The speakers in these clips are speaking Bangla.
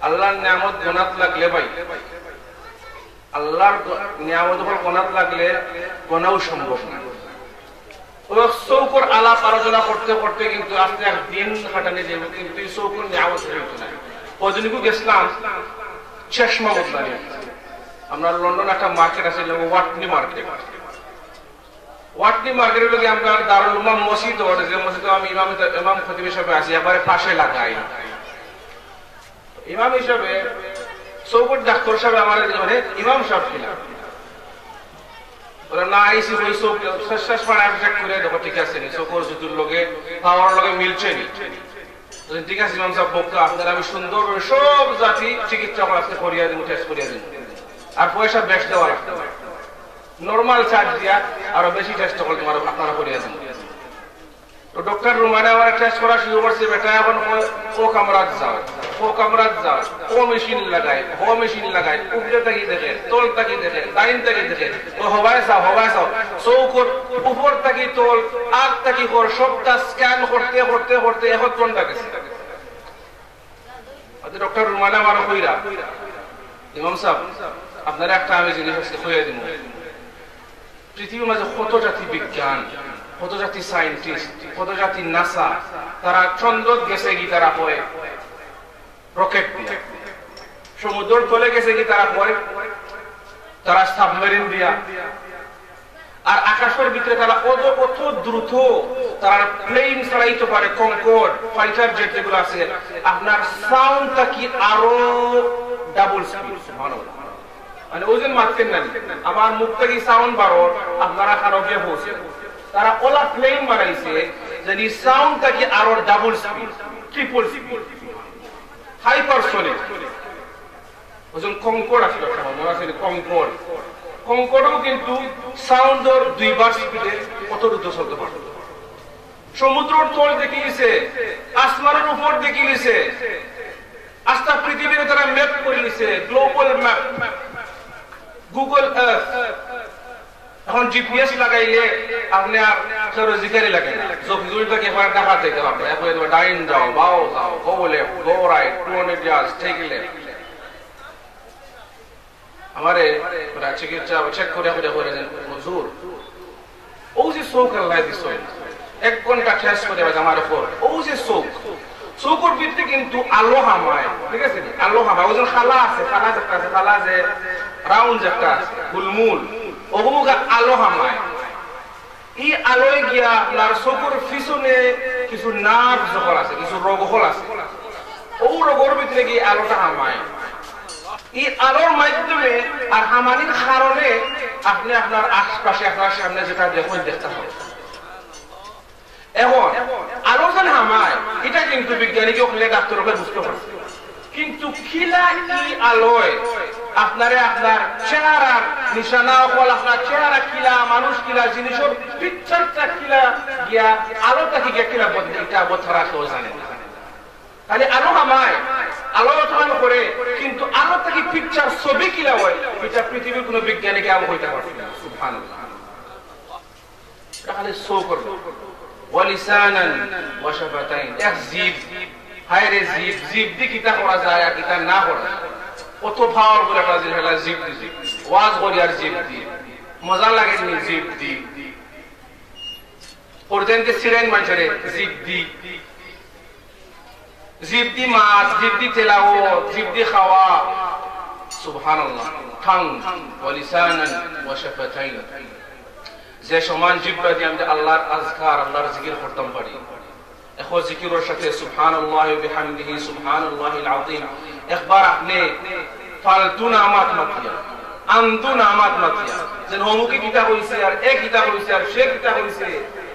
আল্লাহর নিয়ামত গোনাত লাগলে ভাই, আল্লাহর নিয়ামত উপর গোনাত লাগলে গোনাও সম্ভব না। চৌকর আলাপ আলোচনা করতে করতে কিন্তু আস্তে একদিন হাঁটানি দেবে, কিন্তু এই চৌকর নিয়ামত হইতো না। ওদিনকে গেছিলাম চশমা বদলানি, আমরা লন্ডন একটা মার্কেট আছে ওয়াটনি মার্কেট। ওয়াটনি মার্কেটের লোক আমরা দারুল উলুম মসজিদ, যে মসজিদে আমি ইমাম খতিব হিসেবে আছি, এবারে পাশে লাগাই ইমাম হিসাবে চৌকট ডাক্তার সাহেব আমার ইমাম সাহেব ছিলাম। না আইসি ওই চৌক শেষ পাড়ায় চেক করে দেখো ঠিক আছে নি, চৌকর জুতুর লগে পাওয়ার লগে মিলছে নি, ঠিক আছে ইমাম সাহেব বক্তা আপনার আমি সুন্দর সব জাতি চিকিৎসা আজকে করিয়া দিব, টেস্ট করিয়া দিব, আর পয়সা বেশ দেওয়া লাগবে, নর্মাল চার্জ দিয়া আরো বেশি টেস্ট করতে তোমার আপনারা করিয়া দিব। তো ডক্টর রুমানে আমার টেস্ট করা শুরু করছে, বেটা এখন ও কামরাত যাও, ও কামরাত যাও, ও মেশিন লাগায়, ও মেশিন লাগায়, উপরে থাকি দেখে, তোল থাকি দেখে, ডাইন থাকি দেখে, ও হবাই চাও, চৌকর উপর থাকি তোল, আগ থাকি কর, সবটা স্ক্যান করতে করতে করতে 1 ঘন্টা গেছে। ডক্টর রুমানে আমার কইরা ইমাম সাহেব আপনারা একটা আমি জিনিস আজকে কইয়া দিব, পৃথিবীর মাঝে কত জাতি বিজ্ঞান, কত জাতি সায়েন্টিস্ট, কত জাতি নাসা, তারা চন্দ্র গেছে কি তারা পরে রকেট দিয়া, সমুদ্র তলে গেছে কি তারা পরে তারা সাবমেরিন দিয়া, আর আকাশের ভিতরে তারা কত দ্রুত তারা প্লেন চালাইতে পারে, কনকর্ড ফাইটার জেট যেগুলো আছে, আপনার সাউন্ডটা কি আরো ডাবল স্পিড, মানে ওজন মারতেন না, আমার মুখ থেকে সাউন্ড বাড়ো আপনারা কারো গিয়ে পৌঁছে, তারা ওলা প্লেন বানাইছে যদি সাউন্ডটা কি আরো double speed, triple speed, hypersonic. ওজন কঙ্কড় আসলে মনে আছে কঙ্কড়ও কিন্তু সাউন্ডের 2 বার স্পিডে কত দ্রুত চলতে পারে। সমুদ্রের তল দেখে গেছে, আসমানের উপর দেখে গেছে, আস্তা পৃথিবীর তারা ম্যাপ করে নিছে, গ্লোবাল ম্যাপ, গুগল আর্থ। এখন জিপিএস লাগাইলে আপনি আর জিকারি লাগে না, জফিজুলটাকে একবার দেখা দিতে পারবে, একবার ডাইন যাও, বাও যাও, go left, go right, 200 years, take left. আমারে চিকিৎসা চেক করে হুজুর ও যে চোখ আল্লাহ দিছে 1 ঘন্টা শেষ করে আমার উপর, ও যে চোখের ভিতরে কিন্তু আলো হামায়, ঠিক আছে, আলো হামায়, ওজন খালা আছে, খালা যে রাউন্ড একটা ফুলমুল, ওগুলো আলো হামায়, এই আলোয় গিয়া আপনার চোখের পিছনে কিছু নার্ভ যখন আছে, কিছু রোগ হল আছে, ও রোগের ভিতরে গিয়ে আলোটা হামায়। এই আলোর মাধ্যমে আর হামানির কারণে আপনি আপনার আশপাশে আপনার সামনে যেটা দেখুন দেখতে হবে। এখন আলো যেন হামায় এটা কিন্তু বিজ্ঞানীকে ওখানে ডাক্তারকে বুঝতে পারছে, কিন্তু খিলা এই আলোয় আপনারে আপনার চেহারার নিশানা হল, আপনার চেহারা কিলা, মানুষ কিলা, জিনিসের পিকচারটা কিলা গিয়া আলোটা কি কিলা বদলে, এটা বোঝারা কেউ জানে না। তাহলে আলো হামায়, আলো অথবা করে, কিন্তু আলো থেকে পিকচার ছবি কিলা হয় এটা পৃথিবীর কোন বিজ্ঞানীকে আলো হইতে পারবে না। সুবহানাল্লাহ। এটা খালি শো করবে, ওয়ালিসানান ওয়া শাফাতাইন, এক জীব, হায় রে জীব, জীব দি কিতা করা যায় আর কিতা না করা যায়, কত পাওয়ারফুল একটা জিনিস হলো জীব দি, ওয়াজ করি আর জীব দি, মজা লাগে নি জীব দি, পর্যন্ত সিরেন মানুষের জীব দি, জীব দি মাছ, জীব দি তেলাওয়াত, জীব দি খাওয়া। সুবহানাল্লাহ। ঠাং ওয়ালিসানান ওয়া শাফাতাইন, যে সমান জিহ্বা দিয়ে আমরা আল্লাহর আজকার, আল্লাহর জিকির করতাম পারি। এখন জিকিরের সাথে সুবহানাল্লাহি ওয়া বিহামদিহি সুবহানাল্লাহিল আযীম একবার আপনি ফালতু নামাত মাতিয়া, আনতু নামাত মাতিয়া, যে হোমুকি কিতা কইছে আর এক কিতা কইছে আর সে কিতা কইছে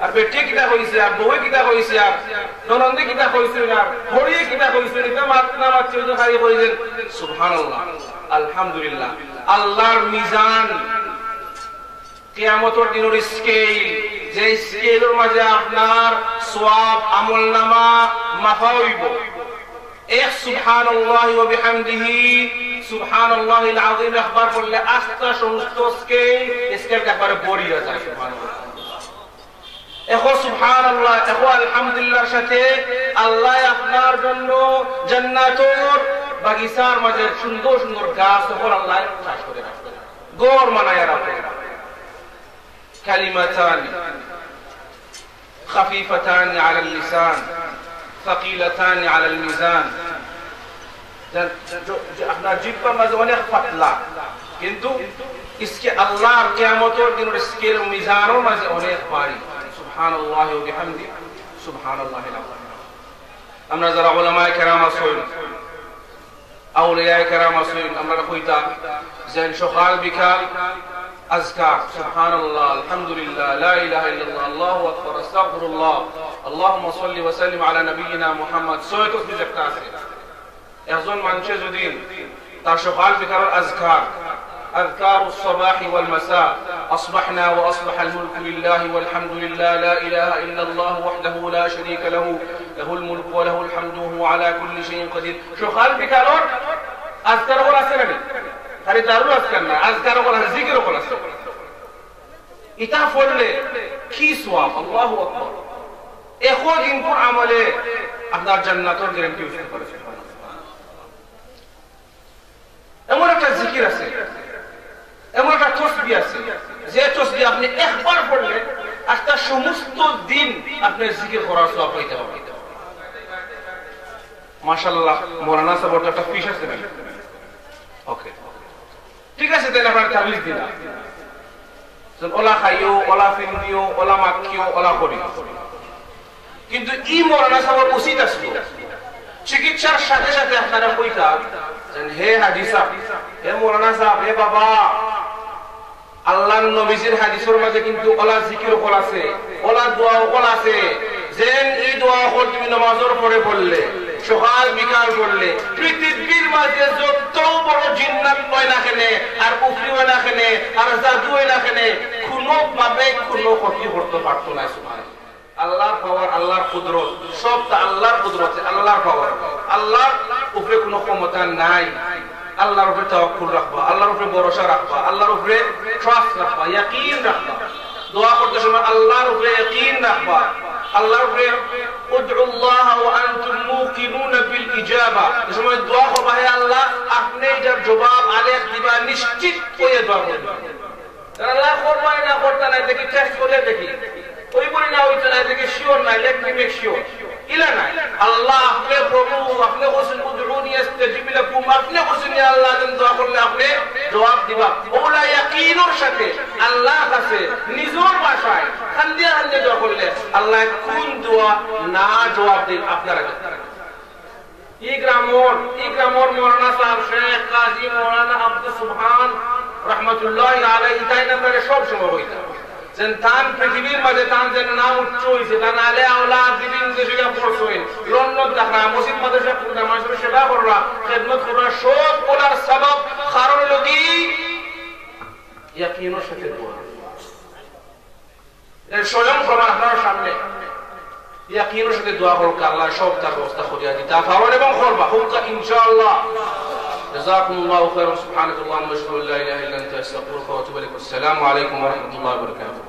আর বেটে কিতা কইছে আর বউ কিতা কইছে আর ননন্দে কিতা কইছে আর হরিয়ে কিতা কইছে, এটা মাত্র মাত্র যে খালি কইছেন সুবহানাল্লাহ আলহামদুলিল্লাহ। আল্লাহর মিজান কিয়ামতের দিনের স্কেল, যে স্কেলের মাঝে আপনার সওয়াব আমলনামা মাপা হইব, এক সুবহানাল্লাহি ওয়া বিহামদিহি সুবহানাল্লাহিল আযীম একবার বললে আস্তা সমস্ত স্কেল একবারে ভরিয়ে যায়। সুবহানাল্লাহ। এখন সুবহানাল্লাহ, এখন আলহামদুলিল্লাহর সাথে আল্লাহ আপনার জন্য জান্নাতের বাগিচার মাঝে সুন্দর সুন্দর গাছ সকল আল্লাহ চাষ করে রাখে, গড় মানায় রাখে। কালিমাতান খাফিফাতান আলাল লিসান সাকিলাতান আলাল মিজান। আপনার জিহ্বার মাঝে অনেক পাতলা, কিন্তু इसके अल्लाह कियामतेर दिन स्केल मिजानों माঝে অনেক ভারী। সুবহানাল্লাহি ওয়া বিহামদি সুবহানাল্লাহিল আযীম। আমরা যারা উলামায়ে কেরাম আছেন, আউলিয়ায়ে কেরাম আছেন, আমরা কইতা যে সকাল বিকাল আজকার সুবহানাল্লাহ, আলহামদুলিল্লাহ, লা ইলাহা ইল্লাল্লাহ, আল্লাহু আকবার, আস্তাগফিরুল্লাহ, আল্লাহুম্মা সাল্লি ওয়া সাল্লিম আলা নাবিয়িনা মুহাম্মদ। সৈয়দ তসবিহ একটা আছে। একজন মানুষে যদি তার সকাল বিকালের আজকার أذكار الصباح والمساء أصبحنا وأصبح الملك لله والحمد لله لا إله إلا الله وحده لا شريك له له الملك وله الحمد وهو على كل شيء قدير। شو خال بكالور أذكار ولا سنة خالي دارو أذكارنا أذكار ولا ذكر ولا سنة إتافول لي كي سواب الله أكبر إخوة إنكم عمله أقدر جنة جرمتي وشكر سبحانه এমন একটা জিকির আছে, এমন একটা তসবিহ আছে, যে তসবিহ আপনি একবার পড়লে একটা সমস্ত দিন আপনি জিকির করার সওয়াব পাইতে পারবেন। মাশাআল্লাহ, মাওলানা সাহেব একটা ফিস আছে না? ওকে, ঠিক আছে, তাহলে আপনার তাবিজ দিলাম, ওলা খাইও, ওলা ফিন্দিও, ওলা মাখিও, ওলা করিও। কিন্তু ই মাওলানা সাহেবের উচিত আছে চিকিৎসার সাথে সাথে আপনারা কইতা হে হাদিসা, হে মাওলানা সাহেব, হে বাবা, আল্লাহর নবীজির হাদিসের মাঝে কিন্তু ওলা জিকির কল আছে, ওলা দোয়া কল আছে, যেন এই দোয়া কল তুমি নামাজের পরে পড়লে, সকাল বিকাল পড়লে, পৃথিবীর মাঝে যত বড় জিন্নাত হয় না কেনে, আর কুফরি হয় না কেনে, আর জাদু হয় না কেনে, কোনো ভাবে কোনো ক্ষতি করতে পারতো না। সুবহানাল্লাহ, আল্লাহর পাওয়ার, আল্লাহর কুদরত, সবটা আল্লাহর কুদরত, আল্লাহর পাওয়ার। আল্লাহর উপরে কোনো ক্ষমতা নাই। আল্লাহর উপরে তাওয়াক্কুল রাখবা, আল্লাহর উপরে ভরসা রাখবা, আল্লাহর উপরে ট্রাস্ট রাখবা, ইয়াকিন রাখবা। দোয়া করতে সময় আল্লাহর উপরে ইয়াকিন রাখবা, আল্লাহর উপরে উদউল্লাহ ওয়া আনতুম মুকিনুনা বিল ইজাবা। এই সময় দোয়া করবা, হে আল্লাহ, আপনি এটার জবাব আলেখ দিবা, নিশ্চিত হয়ে দোয়া করবা। আল্লাহ করবা না করতে না দেখি, টেস্ট করে দেখি, ওই বলি না ওইটা না দেখি, শিওর না, লেট মি মেক শিওর ইলা না। আল্লাহ আপনি প্রভু, আপনি বলেন উদউনি আস্তাজিব লাকুম, আপনি বলেন ইয়া আল্লাহ, যেন দোয়া করলে আপনি জবাব দিবা। ওলা ইয়াকিনের সাথে আল্লাহর কাছে নিজের ভাষায় খান্দিয়া খান্দিয়া দোয়া করলে আল্লাহ কোন দোয়া না জবাব দেন আপনারা। এই গ্রামর মাওলানা সাহেব শেখ কাজী মাওলানা আব্দুল সুবহান রাহমাতুল্লাহি আলাইহি তাই নাম্বারে সব সময় হইতা যেন তান পৃথিবীর মাঝে তান যেন নাম উচ্চ হয়েছে, তান আলে আওলাদ বিভিন্ন দেশে পড়ছেন, লন্ডন দেখা, মসজিদ মাদ্রাসা পড়া, মানুষের সেবা করা, খেদমত করা, সব বলার সবব কারণ লগি ইয়াকিনের সাথে দোয়া। এর স্বয়ং প্রমাণ আপনার সামনে। ইয়াকিনের সাথে দোয়া করলে আল্লাহ সব তার ব্যবস্থা করিয়া দিতে পারেন এবং করবা হুমকা ইনশাআল্লাহ। জাযাকুমুল্লাহু খাইরান। সুবহানাল্লাহি ওয়া বিহামদিহি, লা ইলাহা ইল্লা আনতা, আস্তাগফিরুকা ওয়া আতুবু ইলাইক। আসসালামু আলাইকুম ওয়া রাহমাতুল্লাহি ওয়া বারাকাতুহু।